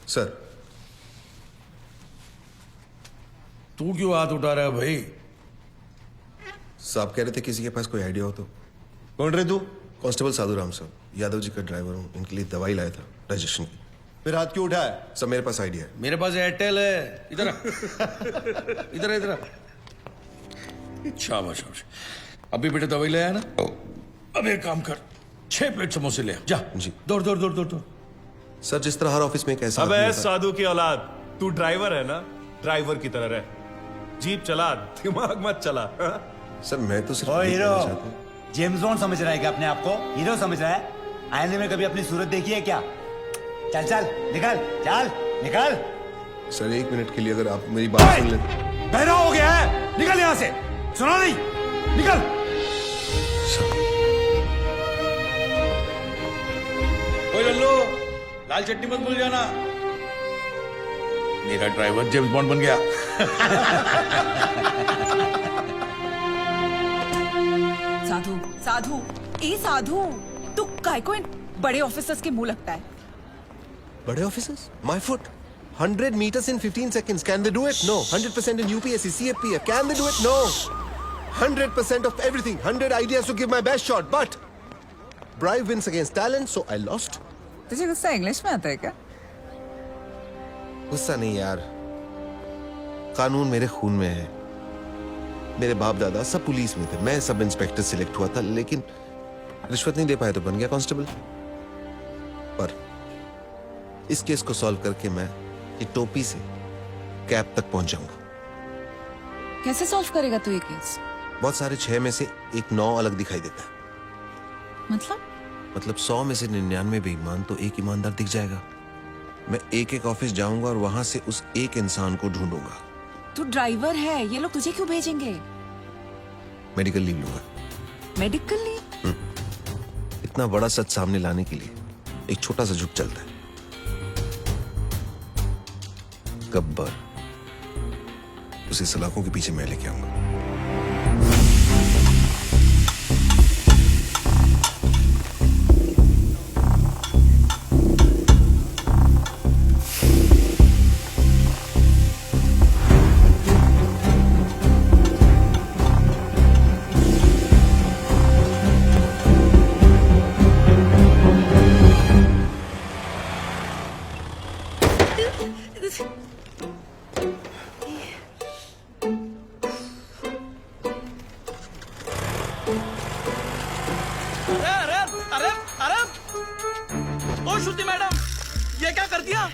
Sir. तू क्यों हाथ उठा रहा है भाई? साहब कह रहे थे किसी के पास कोई आइडिया हो तो। कौन रे तू? कांस्टेबल साधु राम साहब, यादव जी का ड्राइवर हूँ। इनके लिए दवाई लाया था रजिस्ट्रेशन की। फिर हाथ क्यों उठाया? सर मेरे पास आइडिया है। मेरे पास एयरटेल है। इधर आ। इधर आ, इधर आ। शाबाश शाबाश। अभी बेटे दवाई ले आया ना? अब एक काम कर, 6 प्लेट समोसे ले आ। जा जी। दौड़ दौड़ दौड़ दौड़ दौड़। सर जिस तरह हर ऑफिस में एक ऐसा अबे आदमी होता है- साधु की औलाद, तू ड्राइवर है ना, ड्राइवर की तरह रह। जीप चला, दिमाग मत चला। सर मैं तो सिर्फ ओ ये हीरो, कहना चाहता हूँ। जेम्स बॉन्ड समझ रहा है क्या अपने आप को? हीरो समझ रहा है? आईने में कभी अपनी सूरत देखी है क्या? चल चल निकल, चल निकल। सर 1 मिनट के लिए अगर आप मेरी बात सुन लें। बहरा हो गया है, निकल यहाँ से। सुना नहीं? निकल। ओए लल्लू, लाल चटनी मत भूल जाना। मेरा ड्राइवर जेम्स बॉन्ड बन गया। साधु साधु ए साधु, तू काय को इन बड़े ऑफिसर्स के मुंह लगता है? बड़े officers? My foot 100 meters in 15 seconds. Can they do it? No. 100% in UPSC, CFP. Can they do it? No. 100% of everything. 100 ideas to give my best shot. But bribe wins against talent, so I lost. तुझे गुस्सा English में आता है क्या? गुस्सा नहीं यार, कानून मेरे खून में है। मेरे बाप दादा सब पुलिस में थे, मैं सब इंस्पेक्टर सिलेक्ट हुआ था, लेकिन रिश्वत नहीं दे पाया तो बन गया कांस्टेबल। पर इस केस को सॉल्व करके मैं ये टोपी से कैप तक पहुंच जाऊंगा। कैसे सॉल्व करेगा तू ये केस? बहुत सारे 6 में से एक 9 अलग दिखाई देता है। मतलब 100 में से 99 बेईमान तो एक ईमानदार दिख जाएगा। मैं एक ऑफिस जाऊंगा और वहां से उस एक इंसान को ढूंढूंगा। तू ड्राइवर है, ये लोग तुझे क्यों भेजेंगे? मेडिकल लीव लूंगा। Medical leave? इतना बड़ा सच सामने लाने के लिए एक छोटा सा झुक चलता है। गब्बर, उसे सलाखों के पीछे मैं लेके आऊंगा। अरे अरे अरे ओ श्रुति मैडम, ये क्या कर दिया?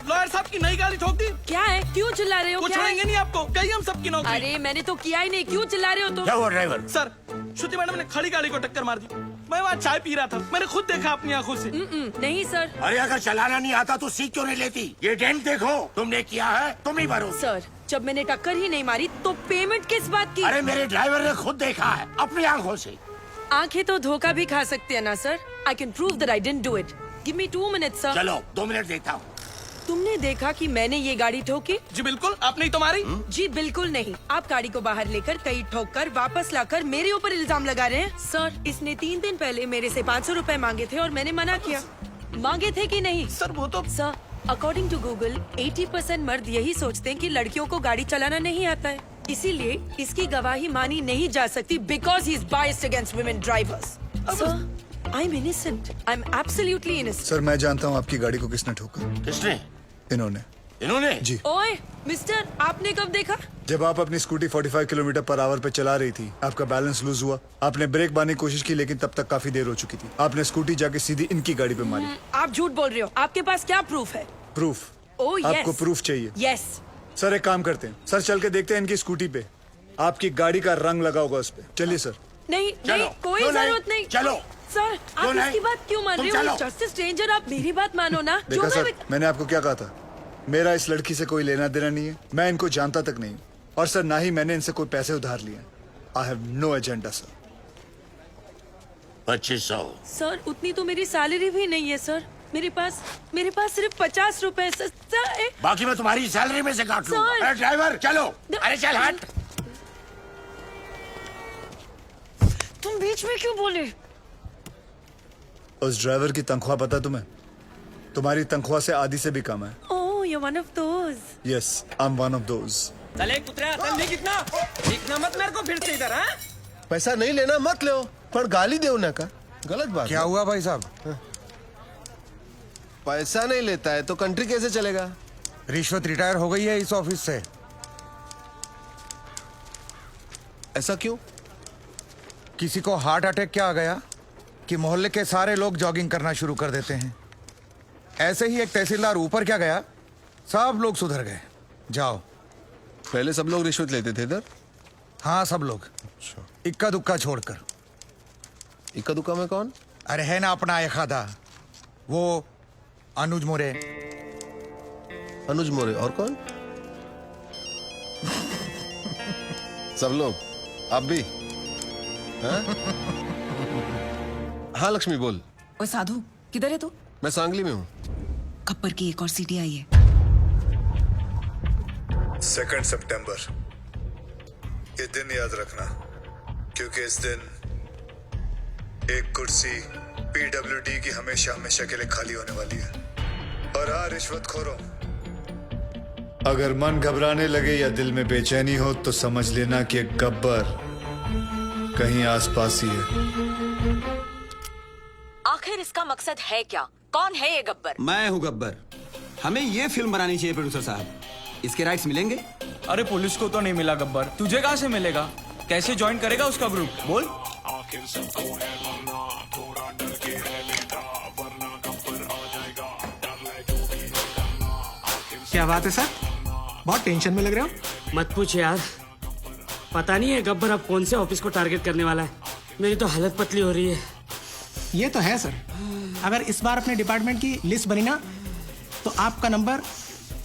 लॉयर साहब की नई गाड़ी ठोक दी। क्या है? क्यों चिल्ला रहे हो? वो क्या छोड़ेंगे है? नहीं आपको, कहीं हम सबकी नौकरी। अरे मैंने तो किया ही नहीं, क्यों चिल्ला रहे हो तुम? क्या हुआ ड्राइवर? सर, श्रुति मैडम ने खड़ी गाड़ी को टक्कर मार दी। मैं वहाँ चाय पी रहा था, मैंने खुद देखा अपनी आंखों से। नहीं सर। अरे अगर चलाना नहीं आता तो सीख क्यों नहीं लेती? ये डेंट देखो, तुमने किया है, तुम ही भरो। सर, जब मैंने टक्कर ही नहीं मारी तो पेमेंट किस बात की? अरे मेरे ड्राइवर ने खुद देखा है अपनी आंखों से। आंखें तो धोखा भी खा सकते हैं ना sir. I can prove that I didn't do it. Give me 2 minutes sir. चलो 2 मिनट देखता हूँ। तुमने देखा कि मैंने ये गाड़ी ठोकी? जी बिल्कुल, आपने ही तो मारी। जी बिल्कुल नहीं। आप गाड़ी को बाहर लेकर कहीं ठोक कर वापस लाकर मेरे ऊपर इल्जाम लगा रहे हैं। सर, इसने 3 दिन पहले मेरे से 500 रुपए मांगे थे और मैंने मना किया। मांगे थे कि नहीं? सर वो तो सर, अकॉर्डिंग टू गूगल 80% मर्द यही सोचते हैं कि लड़कियों को गाड़ी चलाना नहीं आता है, इसीलिए इसकी गवाही मानी नहीं जा सकती because he is biased against women drivers. Sir, I am innocent. I am absolutely innocent. Sir मैं जानता हूँ आपकी गाड़ी को किसने ठोका। किसने? इन्होंने। इन्होंने? जी। ओए मिस्टर, आपने कब देखा? जब आप अपनी स्कूटी 45 किलोमीटर पर आवर पे चला रही थी, आपका बैलेंस लूज हुआ। आपने ब्रेक मारने की कोशिश की, लेकिन तब तक काफी देर हो चुकी थी। आपने स्कूटी जाके सीधी इनकी गाड़ी पे मारी। आप झूठ बोल रहे हो। आपके पास क्या प्रूफ है? प्रूफ? Oh yes. आपको प्रूफ चाहिए? यस। सर एक काम करते हैं, सर चल के देखते हैं इनकी स्कूटी पे आपकी गाड़ी का रंग लगा होगा उस पे। चलिए सर। नहीं चलो, नहीं, कोई क्यों नहीं? जरूरत नहीं। चलो। सर, आप नहीं? इसकी बात क्यों मान तुम रहे हो? चलो। जस्ट स्ट्रेंजर, आप मेरी बात मानो ना। देखा जो सर, मैंने आपको क्या कहा था? मेरा इस लड़की से कोई लेना देना नहीं है, मैं इनको जानता तक नहीं हूँ। और सर ना ही मैंने इनसे कोई पैसे उधार लिए। I have no agenda sir. 2500। Sir, उतनी तो मेरी सैलरी भी नहीं है सर। मेरे पास सिर्फ 50 रुपए सर। बाकी मैं तुम्हारी सैलरी में से काट लूंगा। सर। अरे ड्राइवर चलो। अरे चल हट। तुम बीच में क्यों बोले? उस ड्राइवर की तनख्वाह पता तुम्हें? तुम्हारी तनख्वाह से आधी से भी कम है। ओह you're one of those. Yes I am one of those. चले कुतरा तन्ने कितना दिखना मत मेरे को फिर से इधर हाँ पैसा नहीं लेना मत लो, पर गाली दे ना का गलत बात क्या है। हुआ भाई साहब? पैसा नहीं लेता है तो कंट्री कैसे चलेगा? रिश्वत रिटायर हो गई है इस ऑफिस से। ऐसा क्यों? किसी को हार्ट अटैक क्या आ गया कि मोहल्ले के सारे लोग जॉगिंग करना शुरू कर देते हैं। ऐसे ही एक तहसीलदार ऊपर क्या गया, सब लोग सुधर गए। जाओ। पहले सब लोग रिश्वत लेते थे इधर? हाँ सब लोग, इक्का दुक्का छोड़कर। इक्का दुक्का में कौन? अरे है ना अपना एक आधा, वो अनुज मोरे। अनुज मोरे। और कौन? सब लोग? आप भी? हाँ? हाँ लक्ष्मी बोल। ओए साधु, किधर है तू? मैं सांगली में हूँ। गब्बर की एक और सीडी आई है। 2 सितंबर, ये दिन याद रखना, क्योंकि इस दिन एक कुर्सी पीडब्ल्यूडी की हमेशा हमेशा के लिए खाली होने वाली है। और हाँ रिश्वतखोरों, अगर मन घबराने लगे या दिल में बेचैनी हो तो समझ लेना कि गब्बर कहीं आसपास ही है। आखिर इसका मकसद है क्या? कौन है ये गब्बर? मैं हूँ गब्बर। हमें ये फिल्म बनानी चाहिए प्रोड्यूसर साहब। इसके राइट्स मिलेंगे? अरे पुलिस को तो नहीं मिला गब्बर, तुझे कहाँ से मिलेगा? कैसे ज्वाइन करेगा उसका ग्रुप? बोल। क्या बात है सर, बहुत टेंशन में लग रहे हो। मत पूछ यार, पता नहीं है गब्बर अब कौन से ऑफिस को टारगेट करने वाला है। मेरी तो हालत पतली हो रही है। ये तो है सर, अगर इस बार अपने डिपार्टमेंट की लिस्ट बनी ना तो आपका नंबर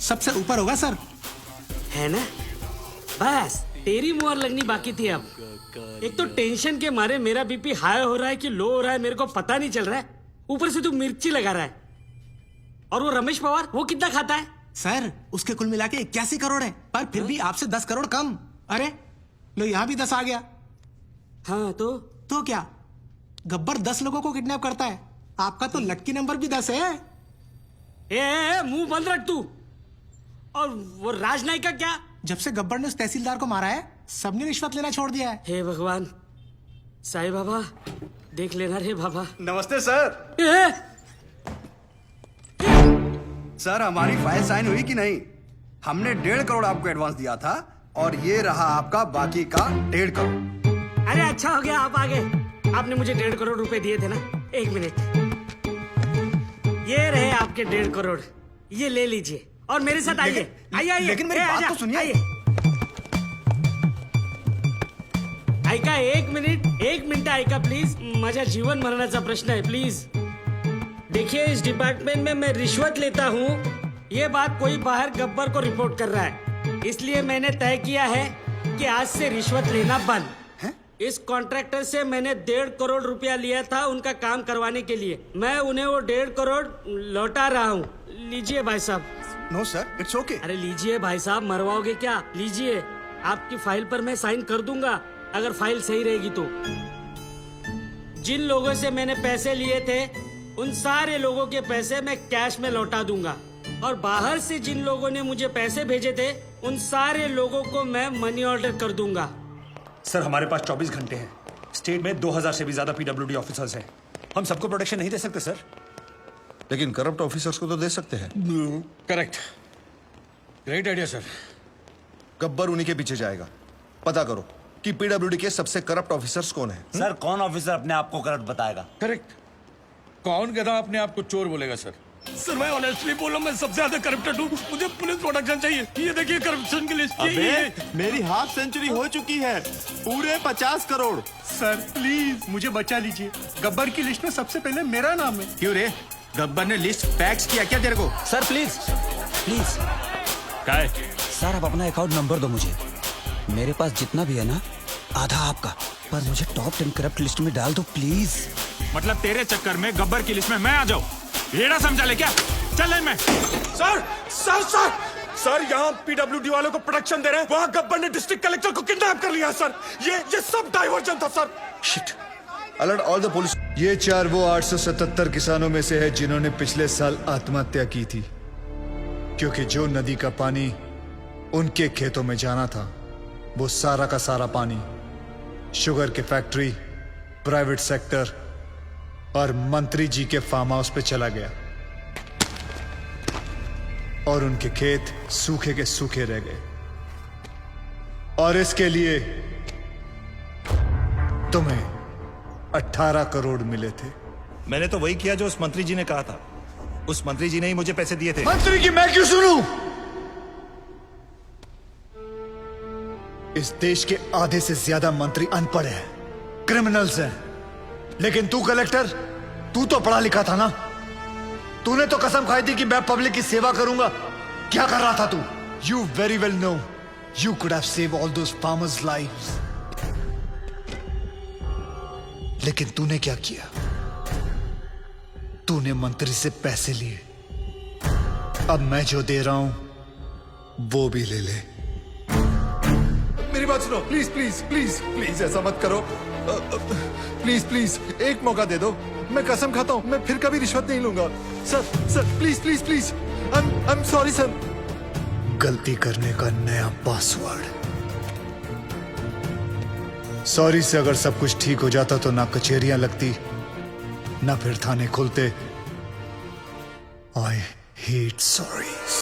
सबसे ऊपर होगा सर। है ना? बस तेरी मुहर लगनी बाकी थी अब। एक तो टेंशन के मारे मेरा बीपी हाई हो रहा है कि लो हो रहा है मेरे को पता नहीं चल रहा है। ऊपर से तू मिर्ची लगा रहा है। और वो रमेश पवार, वो कितना खाता है? सर उसके कुल मिला के 81 करोड़ है, पर फिर भी आपसे 10 करोड़ कम। अरे लो यहाँ भी 10 आ गया। हाँ तो क्या, गब्बर 10 लोगों को किडनैप करता है, आपका तो लक्की नंबर भी 10 है। ए, मुंह बंद रख तू। और वो राजनायक का क्या? जब से गब्बर ने उस तहसीलदार को मारा है, सबने रिश्वत लेना छोड़ दिया है। हे भगवान, साईं बाबा देख लेना रे बाबा। नमस्ते सर। सर हमारी फाइल साइन हुई कि नहीं? हमने 1.5 करोड़ आपको एडवांस दिया था और ये रहा आपका बाकी का 1.5 करोड़। अरे अच्छा हो गया आप आ गए। आपने मुझे 1.5 करोड़ रुपए दिए थे ना। 1 मिनट, ये रहे आपके 1.5 करोड़, ये ले लीजिए और मेरे साथ आइए। आइए लेकिन मेरी बात तो सुनिए। ऐका 1 मिनिट ऐका प्लीज। माझ्या जीवन मरणाचा प्रश्न है, प्लीज। देखिए इस डिपार्टमेंट में मैं रिश्वत लेता हूँ, ये बात कोई बाहर गब्बर को रिपोर्ट कर रहा है, इसलिए मैंने तय किया है कि आज से रिश्वत लेना बंद। इस कॉन्ट्रैक्टर से मैंने 1.5 करोड़ रुपया लिया था उनका काम करवाने के लिए। मैं उन्हें वो 1.5 करोड़ लौटा रहा हूँ। लीजिए भाई साहब। No sir, it's okay. अरे लीजिए भाई साहब, मरवाओगे क्या? लीजिए, आपकी फाइल पर मैं साइन कर दूंगा अगर फाइल सही रहेगी तो। जिन लोगों से मैंने पैसे लिए थे उन सारे लोगों के पैसे मैं कैश में लौटा दूंगा, और बाहर से जिन लोगों ने मुझे पैसे भेजे थे उन सारे लोगों को मैं मनी ऑर्डर कर दूंगा। सर हमारे पास 24 घंटे हैं। स्टेट में 2000 से भी ज्यादा पीडब्ल्यूडी ऑफिसर्स हैं। हम सबको प्रोटेक्शन नहीं दे सकते सर। लेकिन करप्ट ऑफिसर्स को तो दे सकते हैं। Correct, great idea sir. Gabbar उन्हीं के पीछे जाएगा। पता करो कि पीडब्ल्यूडी के सबसे करप्ट ऑफिसर्स कौन है। सर कौन ऑफिसर अपने आप को करप्ट बताएगा? करेक्ट, कौन गधा अपने आप को चोर बोलेगा सर? सर मैं ऑनेस्टली बोल रहा हूँ, मैं सबसे ज्यादा करप्टेड हूँ। मुझे पुलिस प्रोटेक्शन चाहिए। ये देखिए करप्शन की लिस्ट। मेरी हाफ सेंचुरी हो चुकी है, पूरे 50 करोड़। सर प्लीज मुझे बचा लीजिए, गब्बर की लिस्ट में सबसे पहले मेरा नाम है। क्यों रे, गब्बर ने लिस्ट फैक्स किया क्या तेरे को? Sir please please. काय? सर आप अपना अकाउंट नंबर दो मुझे। मेरे पास जितना भी है ना, आधा आपका, पर मुझे टॉप 10 करप्ट लिस्ट में डाल दो प्लीज। मतलब तेरे चक्कर में गब्बर की लिस्ट में मैं आ जाऊं? ये ना समझा ले क्या? चल लाइन में। सर सर सर सर यहाँ पीडब्ल्यूडी वालों को प्रोटेक्शन दे रहे हैं, वहाँ गब्बर ने डिस्ट्रिक्ट कलेक्टर को किडनैप कर लिया सर। ये सब डाइवर्जन था sir. Shit, alert all the police. ये 4 वो 877 किसानों में से है जिन्होंने पिछले साल आत्महत्या की थी। क्योंकि जो नदी का पानी उनके खेतों में जाना था वो सारा का सारा पानी शुगर की फैक्ट्री, प्राइवेट सेक्टर और मंत्री जी के फार्म हाउस पे चला गया और उनके खेत सूखे के सूखे रह गए। और इसके लिए तुम्हें 18 करोड़ मिले थे। मैंने तो वही किया जो उस मंत्री जी ने कहा था। उस मंत्री जी ने ही मुझे पैसे दिए थे। मंत्री की मैं क्यों सुनूं? इस देश के आधे से ज्यादा मंत्री अनपढ़ हैं, क्रिमिनल्स हैं। लेकिन तू कलेक्टर, तू तो पढ़ा लिखा था ना। तूने तो कसम खाई थी कि मैं पब्लिक की सेवा करूंगा। क्या कर रहा था तू? You very well know you could have save all those farmers lives. लेकिन तूने क्या किया? तूने मंत्री से पैसे लिए। अब मैं जो दे रहा हूं वो भी ले ले। मेरी बात सुनो, प्लीज प्लीज प्लीज प्लीज ऐसा मत करो। प्लीज प्लीज एक मौका दे दो। मैं कसम खाता हूं मैं फिर कभी रिश्वत नहीं लूंगा। Sir please please please I am sorry sir. गलती करने का नया पासवर्ड। सॉरी से अगर सब कुछ ठीक हो जाता तो ना कचहरियां लगती ना फिर थाने खुलते। I hate sorry.